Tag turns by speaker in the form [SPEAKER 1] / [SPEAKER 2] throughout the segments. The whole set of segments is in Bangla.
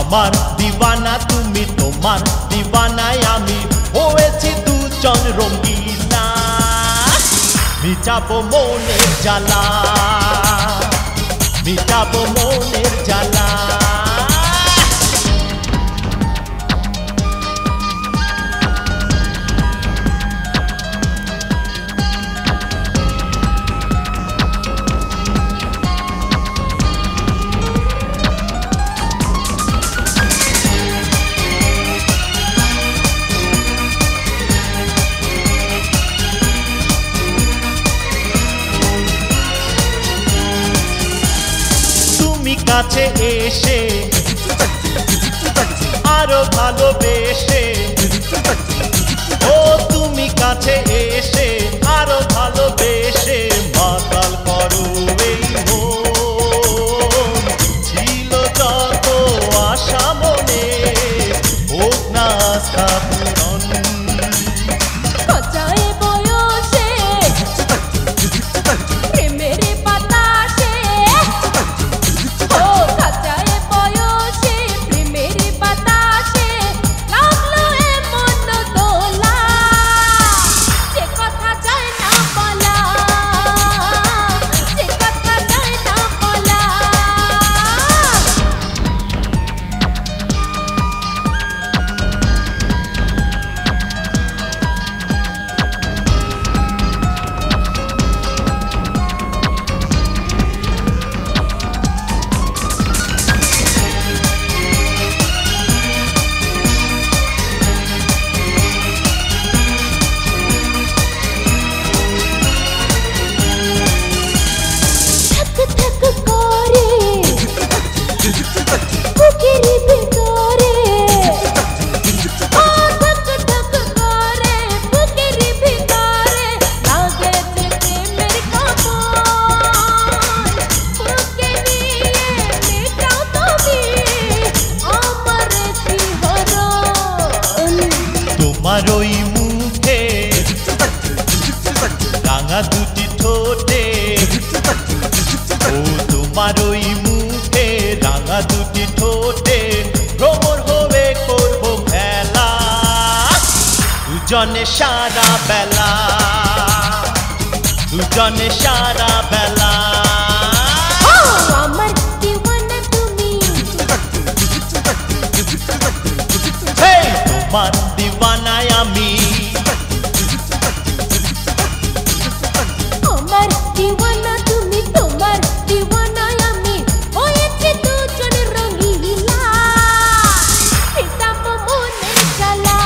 [SPEAKER 1] আমার দিওয়ানা তুমি, তোমার দিওয়ানায় আমি হয়েছি দুজন রঙ্গিলা। মিটাবো মনের জ্বালা, মিটাবো মনের জ্বালা। কাছে এসে আরো ভালোবেসে, ও তুমি কাছে এসে আরো ভালোবেসে মাতাল করো এই মন। ছিল যত আশা মনে হোক না আস্থা পূরণ। তোমার ওই মুখে রাঙা দুটি ঠোঁটে, ও তোমার ওই মুখে রাঙা দুটি ঠোঁটে ভ্রমর হয়ে করবো খেলা দুজনে সারা বেলা, দুজনে সারা বেলা।
[SPEAKER 2] আমার দিওয়ানা তুমি,
[SPEAKER 1] তোমার দিওয়ানায় আমি,
[SPEAKER 2] আমার দিওয়ানা তুমি, তোমার দিওয়ানায় আমি হয়েছি দুজন রঙিলা। মিটাবো মনের জ্বালা,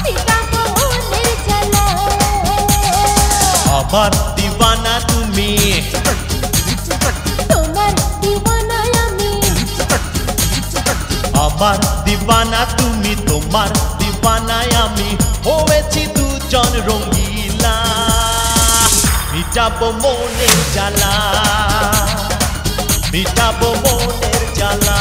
[SPEAKER 2] মিটাবো মনের জ্বালা।
[SPEAKER 1] আমার দিওয়ানা তুমি,
[SPEAKER 2] তোমার দিওয়ানায় আমি,
[SPEAKER 1] আমার দিওয়ানা তুমি, তোমার দিওয়ানায় আমি হয়েছি দুজন রঙ্গিলা। মিটাবো মনের জ্বালা, মিটাবো মনের জ্বালা।